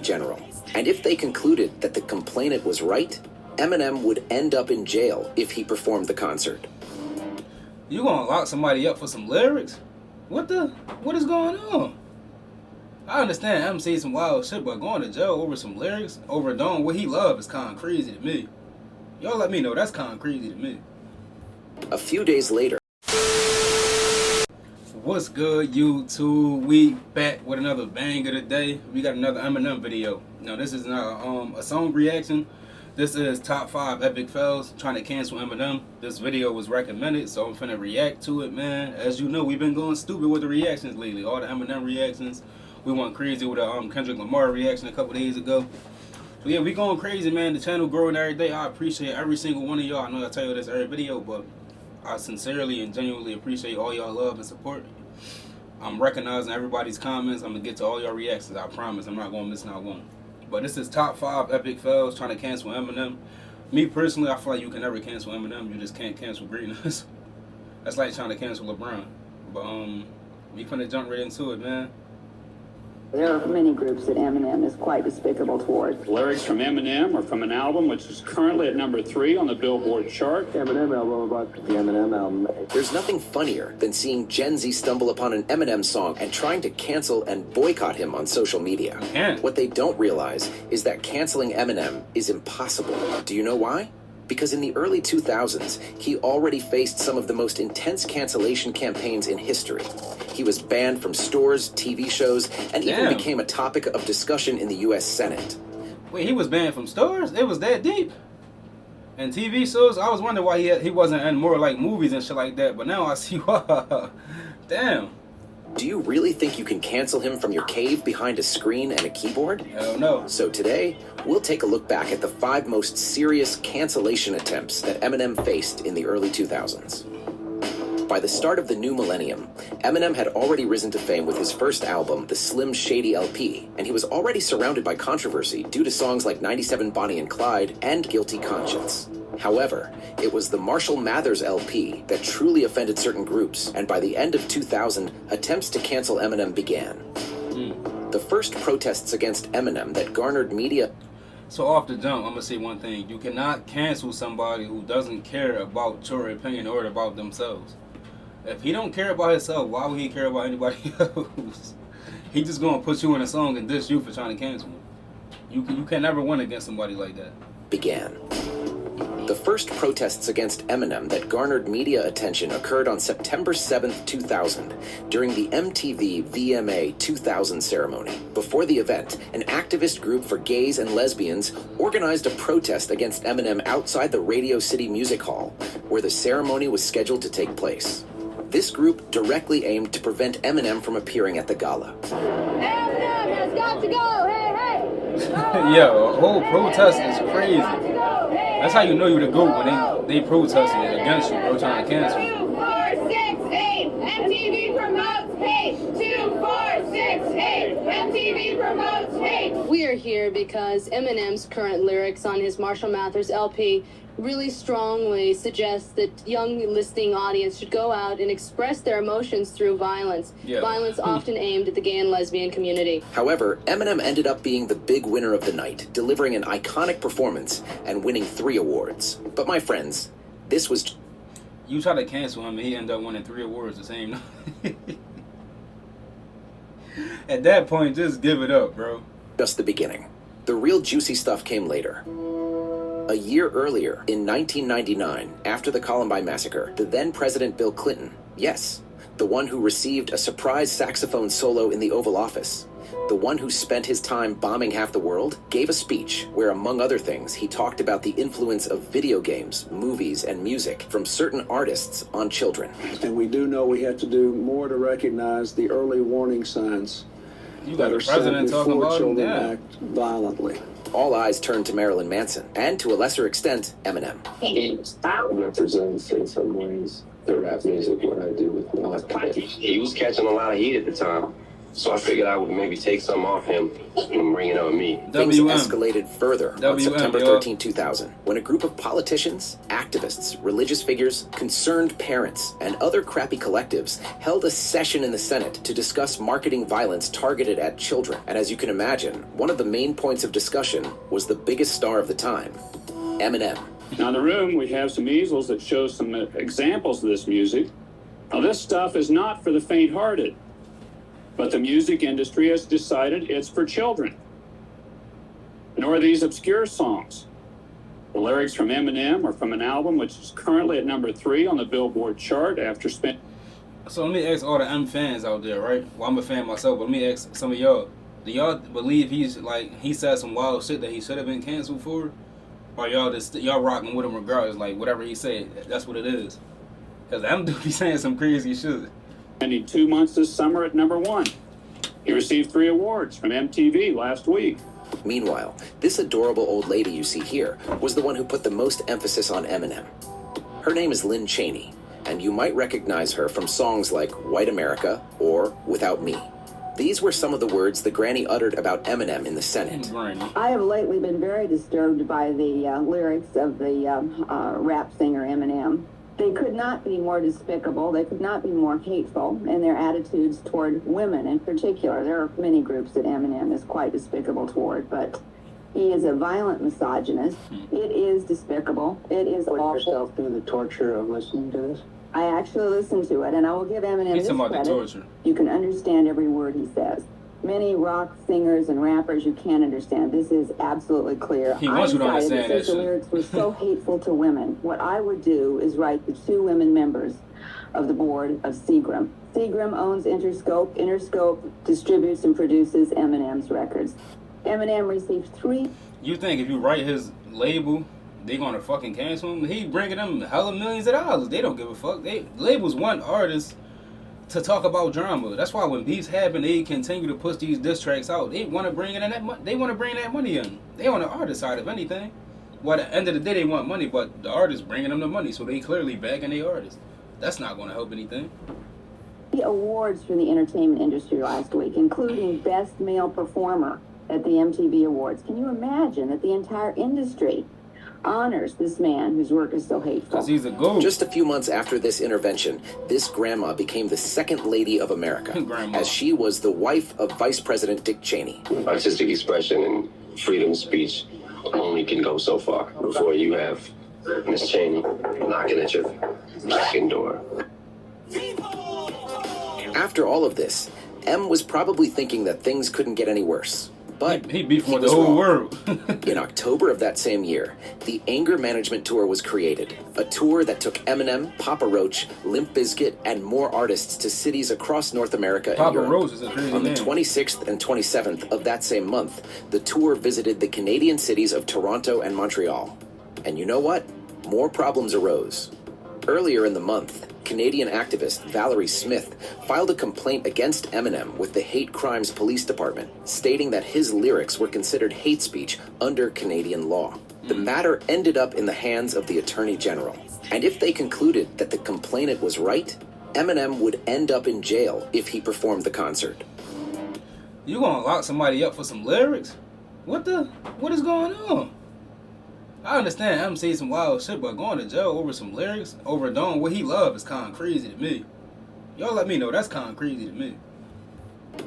General. And if they concluded that the complainant was right, Eminem would end up in jail if he performed the concert. You gonna lock somebody up for some lyrics? What is going on? I understand Em say some wild shit, but going to jail over some lyrics, over doing what he loves, is kind of crazy to me. Y'all let me know, that's kind of crazy to me. A few days later. What's good, YouTube? We back with another banger today. We got another Eminem video. Now this is not a song reaction. This is top 5 epic fails trying to cancel Eminem. This video was recommended, so I'm finna react to it, man. As you know, we've been going stupid with the reactions lately. All the Eminem reactions. We went crazy with a Kendrick Lamar reaction a couple days ago. So yeah, we going crazy, man. The channel growing every day. I appreciate every single one of y'all. I know I tell you this every video, but I sincerely and genuinely appreciate all y'all love and support. I'm recognizing everybody's comments. I'm gonna get to all your reactions. I promise. I'm not gonna miss not one. But this is top 5 epic fails trying to cancel Eminem. Me personally, I feel like you can never cancel Eminem. You just can't cancel greatness. That's like trying to cancel LeBron. But we finna jump right into it, man. There are many groups that Eminem is quite despicable towards. Lyrics from Eminem are from an album which is currently at number 3 on the Billboard chart. Eminem album about the Eminem album. There's nothing funnier than seeing Gen Z stumble upon an Eminem song and trying to cancel and boycott him on social media. What they don't realize is that canceling Eminem is impossible. Do you know why? Because in the early 2000s, he already faced some of the most intense cancellation campaigns in history. He was banned from stores, TV shows, and even became a topic of discussion in the US Senate. Wait, he was banned from stores? It was that deep? And TV shows? I was wondering why he wasn't in more like movies and shit like that, but now I see why. Damn. Do you really think you can cancel him from your cave behind a screen and a keyboard? Hell no. So today, we'll take a look back at the 5 most serious cancellation attempts that Eminem faced in the early 2000s. By the start of the new millennium, Eminem had already risen to fame with his first album, the Slim Shady LP, and he was already surrounded by controversy due to songs like 97 Bonnie and Clyde and Guilty Conscience. However, it was the Marshall Mathers LP that truly offended certain groups, and by the end of 2000, attempts to cancel Eminem began. The first protests against Eminem that garnered media... So off the jump, I'm going to say one thing. You cannot cancel somebody who doesn't care about your opinion or about themselves. If he don't care about himself, why would he care about anybody else? He just going to put you in a song and diss you for trying to cancel him. You can never win against somebody like that. Began. The first protests against Eminem that garnered media attention occurred on September 7th, 2000, during the MTV VMA 2000 ceremony. Before the event, an activist group for gays and lesbians organized a protest against Eminem outside the Radio City Music Hall, where the ceremony was scheduled to take place. This group directly aimed to prevent Eminem from appearing at the gala. Eminem has got to go! Hey, hey! Yeah, a whole protest is crazy. That's how you know you're the GOAT when they protesting against you, bro, trying to cancel you. 2468 MTV promotes hate. 2468 MTV promotes hate. We are here because Eminem's current lyrics on his Marshall Mathers LP really strongly suggest that young listening audience should go out and express their emotions through violence. Violence often aimed at the gay and lesbian community. However, Eminem ended up being the big winner of the night, delivering an iconic performance and winning 3 awards. But my friends, this was... You try to cancel him and he ended up winning 3 awards the same night. At that point, just give it up, bro. Just the beginning. The real juicy stuff came later. A year earlier, in 1999, after the Columbine massacre, the then President Bill Clinton, yes, the one who received a surprise saxophone solo in the Oval Office, the one who spent his time bombing half the world, gave a speech where, among other things, he talked about the influence of video games, movies, and music from certain artists on children. And we do know we have to do more to recognize the early warning signs that are set before children act violently. All eyes turned to Marilyn Manson, and to a lesser extent, Eminem. Style represents, in some ways, the rap music, what I do with my life. He was catching a lot of heat at the time. So I figured I would maybe take some off him and bring it on me. Things escalated further on September 13, 2000, when a group of politicians, activists, religious figures, concerned parents, and other crappy collectives held a session in the Senate to discuss marketing violence targeted at children. And as you can imagine, one of the main points of discussion was the biggest star of the time, Eminem. Now in the room, we have some easels that show some examples of this music. Now this stuff is not for the faint-hearted, but the music industry has decided it's for children. Nor are these obscure songs. The lyrics from Eminem are from an album which is currently at number 3 on the Billboard chart after spending... So let me ask all the M fans out there, right? Well, I'm a fan myself, but let me ask some of y'all. Do y'all believe he said some wild shit that he should have been canceled for? Or y'all rocking with him regardless, like whatever he said, that's what it is? Because M do be saying some crazy shit. Spending 2 months this summer at number 1. He received 3 awards from MTV last week. Meanwhile, this adorable old lady you see here was the one who put the most emphasis on Eminem. Her name is Lynn Cheney, and you might recognize her from songs like White America or Without Me. These were some of the words the granny uttered about Eminem in the Senate. I have lately been very disturbed by the lyrics of the rap singer Eminem. They could not be more despicable, they could not be more hateful in their attitudes toward women in particular. There are many groups that Eminem is quite despicable toward, but he is a violent misogynist. It is despicable. It is awful. Put yourself through the torture of listening to this? I actually listened to it, and I will give Eminem this credit. You can understand every word he says. Many rock singers and rappers you can't understand. This is absolutely clear. He wants you to understand that the lyrics were so hateful to women. What I would do is write the 2 women members of the board of Seagram. Seagram owns Interscope. Interscope distributes and produces Eminem's records. Eminem received 3... You think if you write his label, they gonna fucking cancel him? He bringing them hella millions of dollars. They don't give a fuck. Labels want artists to talk about drama. That's why when beefs happen, they continue to push these diss tracks out. They want to bring in that. They want to bring that money in. They on the artist side of anything. Well, at the end of the day, they want money, but the artist bringing them the money, so they clearly backing the artist. That's not going to help anything. The awards from the entertainment industry last week, including Best Male Performer at the MTV Awards. Can you imagine that the entire industry honors this man whose work is so hateful? Because he's a goat. Just a few months after this intervention, this grandma became the second lady of America, as she was the wife of Vice President Dick Cheney. Artistic expression and freedom of speech only can go so far before you have Miss Cheney knocking at your second door. After all of this, M was probably thinking that things couldn't get any worse. But he beefed with the whole world. In October of that same year, the Anger Management Tour was created, a tour that took Eminem, Papa Roach, Limp Bizkit, and more artists to cities across North America and Europe. Roach is a crazy On the name. 26th and 27th of that same month, the tour visited the Canadian cities of Toronto and Montreal. And you know what? More problems arose. Earlier in the month, Canadian activist Valerie Smith filed a complaint against Eminem with the Hate Crimes Police Department, stating that his lyrics were considered hate speech under Canadian law. The matter ended up in the hands of the Attorney General. And if they concluded that the complainant was right, Eminem would end up in jail if he performed the concert. You gonna lock somebody up for some lyrics? What is going on? I understand him saying some wild shit, but going to jail over some lyrics, over doing what he loves, is kind of crazy to me. Y'all let me know, that's kind of crazy to me.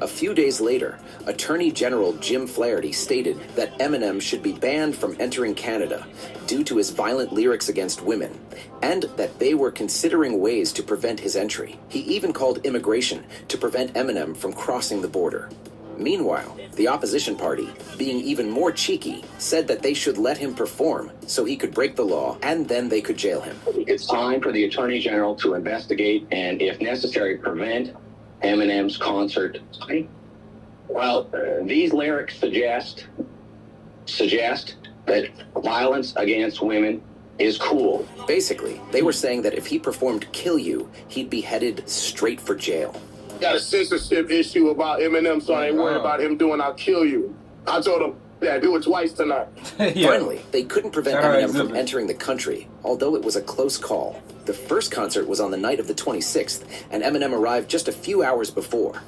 A few days later, Attorney General Jim Flaherty stated that Eminem should be banned from entering Canada due to his violent lyrics against women, and that they were considering ways to prevent his entry. He even called immigration to prevent Eminem from crossing the border. Meanwhile, the opposition party, being even more cheeky, said that they should let him perform so he could break the law, and then they could jail him. It's time for the Attorney General to investigate and, if necessary, prevent Eminem's concert. Well, these lyrics suggest that violence against women is cool. Basically, they were saying that if he performed Kill You, he'd be headed straight for jail. Got a censorship issue about Eminem, so I ain't worried about him doing I'll Kill You. I told him, yeah, do it twice tonight. Finally, they couldn't prevent Eminem from entering the country, although it was a close call. The first concert was on the night of the 26th, and Eminem arrived just a few hours before.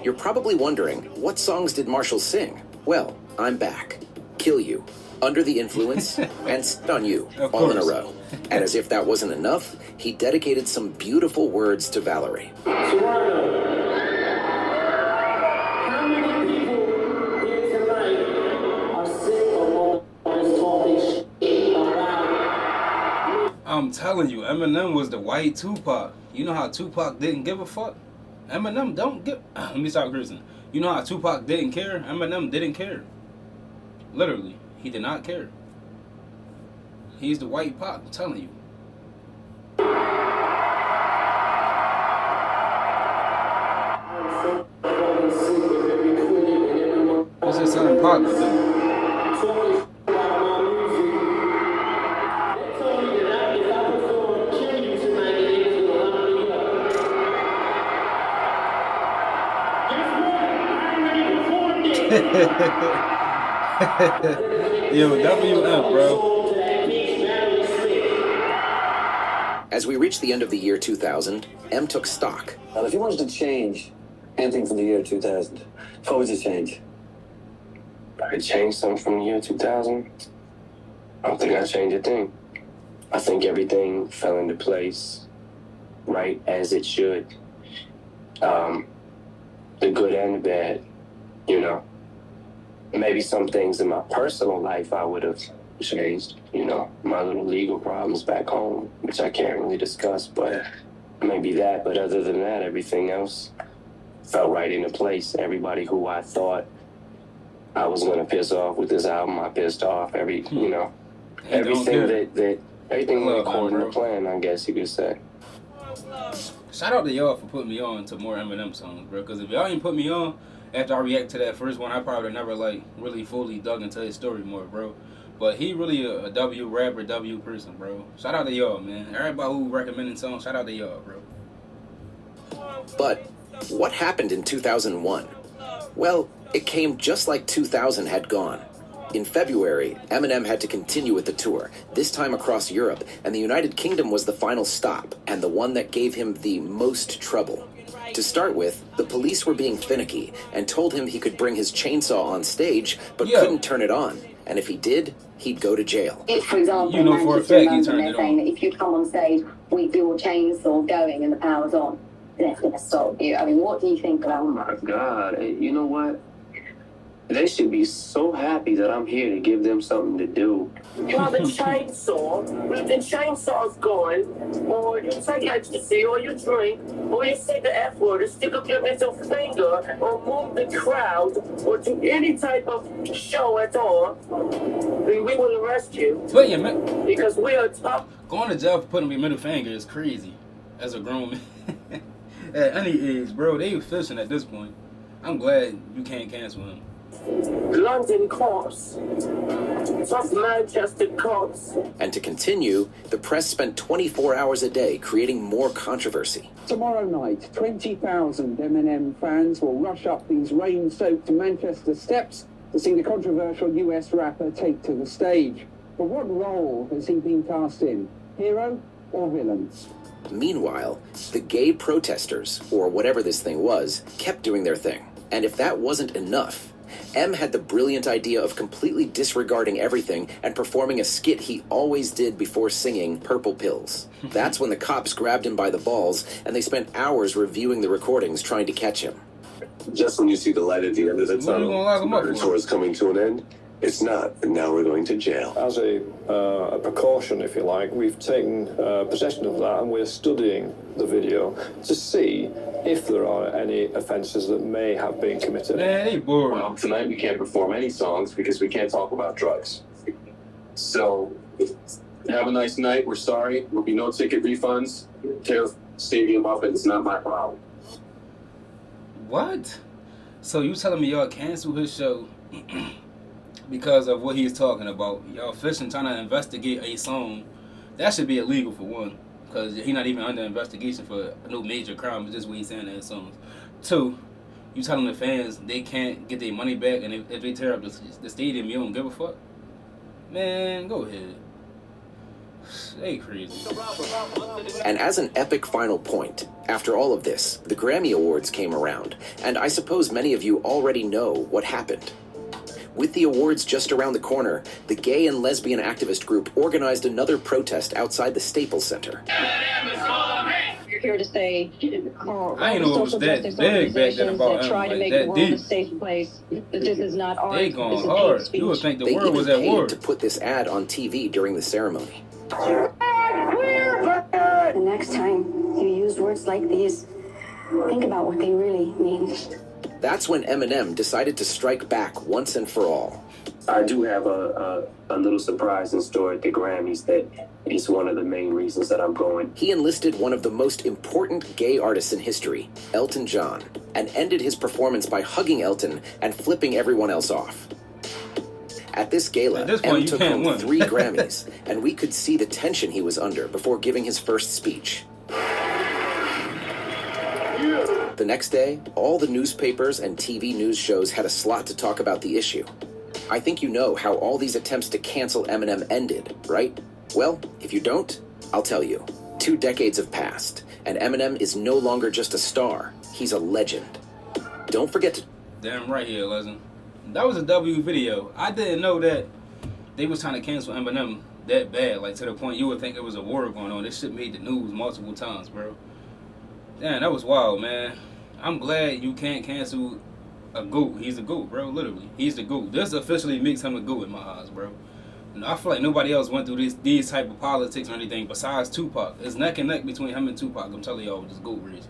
You're probably wondering, what songs did Marshall sing? Well, I'm Back, Kill You, Under the Influence, and Sit on You, all in a row. And as if that wasn't enough, he dedicated some beautiful words to Valerie. I'm telling you, Eminem was the white Tupac. You know how Tupac didn't give a fuck? Eminem don't give... Let me stop cursing. You know how Tupac didn't care? Eminem didn't care. Literally. He did not care. He's the white Pac, I'm telling you. This is something Pac would do. Yo, WM, bro. As we reach the end of the year 2000, M took stock. Well, if you wanted to change anything from the year 2000, what would you change? I could change something from the year 2000. I don't think I'd change a thing. I think everything fell into place right as it should. The good and the bad, you know. Maybe some things in my personal life I would have changed, you know, my little legal problems back home, which I can't really discuss, but maybe that. But other than that, everything else fell right into place. Everybody who I thought I was going to piss off with this album, I pissed off. You know, everything that everything went according to plan, I guess you could say. Shout out to y'all for putting me on to more Eminem songs, bro. Because if y'all ain't put me on after I react to that first one, I probably never like really fully dug into his story more, bro. But he really a W rapper, W person, bro. Shout out to y'all, man. Everybody who recommending songs, shout out to y'all, bro. But what happened in 2001? Well, it came just like 2000 had gone. In February, Eminem had to continue with the tour, this time across Europe, and the United Kingdom was the final stop, and the one that gave him the most trouble. To start with, the police were being finicky and told him he could bring his chainsaw on stage, but couldn't turn it on. And if he did, he'd go to jail. If, for example, you know for a fact he turned it saying on. that if you come on stage with your chainsaw going and the power's on, then it's going to stop you. I mean, what do you think about that? Oh my God, you know what? They should be so happy that I'm here to give them something to do. You have a chainsaw, with the chainsaw's gone, or you take ecstasy, or you drink, or you say the F word, or stick up your middle finger, or move the crowd, or do any type of show at all, then we will arrest you. Because we are tough. Going to jail for putting me middle finger is crazy. As a grown man. At any age, bro, they fishing at this point. I'm glad you can't cancel him. London cops. Tough Manchester cops. And to continue, the press spent 24 hours a day creating more controversy. Tomorrow night, 20,000 Eminem fans will rush up these rain-soaked Manchester steps to see the controversial US rapper take to the stage. But what role has he been cast in? Hero or villain? Meanwhile, the gay protesters, or whatever this thing was, kept doing their thing. And if that wasn't enough, M had the brilliant idea of completely disregarding everything and performing a skit he always did before singing Purple Pills. That's when the cops grabbed him by the balls, and they spent hours reviewing the recordings trying to catch him. Just when you see the light at the end of the tunnel, the tour is coming to an end. It's not, and now we're going to jail. As a precaution, if you like, we've taken possession of that and we're studying the video to see if there are any offences that may have been committed. Well, tonight we can't perform any songs because we can't talk about drugs. So, have a nice night. We're sorry. There'll be no ticket refunds. Tear stadium up, and it's not my problem. What? So you telling me y'all cancel his show because of what he's talking about? Y'all fishing trying to investigate a song. That should be illegal for one, because he's not even under investigation for no major crime. It's just what he's saying in his songs. Two, you telling the fans they can't get their money back, and if they tear up the stadium, you don't give a fuck? Man, go ahead. They crazy. And as an epic final point, after all of this, the Grammy Awards came around, and I suppose many of you already know what happened. With the awards just around the corner, the gay and lesbian activist group organized another protest outside the Staples Center. You're here to say, I ain't know it was that big back then about that try to make the world a safe place. That this is not art. They going hard. You would think the world was at war. They even paid to put this ad on TV during the ceremony. The next time you use words like these, think about what they really mean. That's when Eminem decided to strike back once and for all. I do have a little surprise in store at the Grammys that is one of the main reasons that I'm going. He enlisted one of the most important gay artists in history, Elton John, and ended his performance by hugging Elton and flipping everyone else off. At this gala, M took home 3 Grammys, and we could see the tension he was under before giving his first speech. The next day, all the newspapers and TV news shows had a slot to talk about the issue. I think you know how all these attempts to cancel Eminem ended, right? Well, if you don't, I'll tell you. 2 decades have passed, and Eminem is no longer just a star. He's a legend. Don't forget to... Damn right here, legend. That was a W video. I didn't know that they was trying to cancel Eminem that bad, like to the point you would think it was a war going on. This shit made the news multiple times, bro. Damn, that was wild, man. I'm glad you can't cancel a GOAT. He's a GOAT, bro, literally. He's the GOAT. This officially makes him a GOAT in my eyes, bro. You know, I feel like nobody else went through these type of politics or anything besides Tupac. It's neck and neck between him and Tupac. I'm telling y'all with this GOAT race.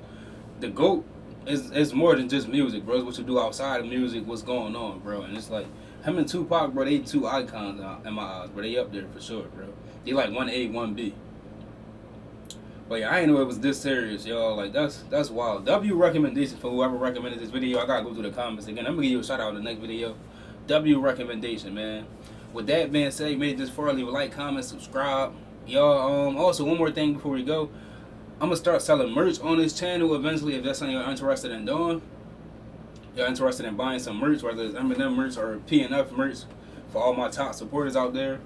The GOAT is more than just music, bro. It's what you do outside of music, what's going on, bro. And it's like, him and Tupac, bro, they 2 icons in my eyes, bro. They up there for sure, bro. They like 1A, 1B. But yeah, I didn't know it was this serious, y'all. Like, that's wild. W recommendation for whoever recommended this video. I gotta go through the comments again. I'm gonna give you a shout out in the next video. W recommendation, man. With that being said, you made it this far, leave a like, comment, subscribe. Y'all, also one more thing before we go. I'm gonna start selling merch on this channel eventually if that's something you're interested in doing. You're interested in buying some merch, whether it's Eminem merch or PNF merch, for all my top supporters out there.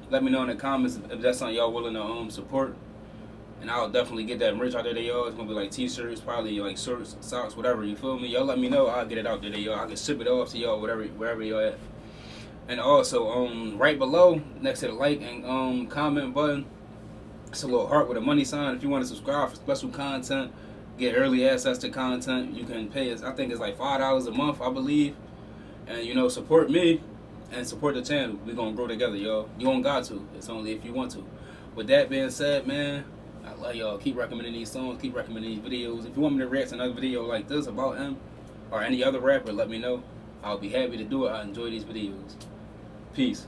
Let me know in the comments if that's something y'all willing to support. And I'll definitely get that merch out there to y'all. It's gonna be like t-shirts, probably like shorts, socks, whatever, you feel me? Y'all let me know, I'll get it out there to y'all. I can ship it off to y'all, wherever y'all at. And also, right below, next to the like and comment button, it's a little heart with a money sign. If you want to subscribe for special content, get early access to content, you can pay us, I think it's like $5 a month, I believe. And you know, support me and support the channel. We're gonna grow together, y'all. You don't got to. It's only if you want to. With that being said, man, I love y'all. Keep recommending these songs, keep recommending these videos. If you want me to react to another video like this about him or any other rapper, let me know. I'll be happy to do it. I enjoy these videos. Peace.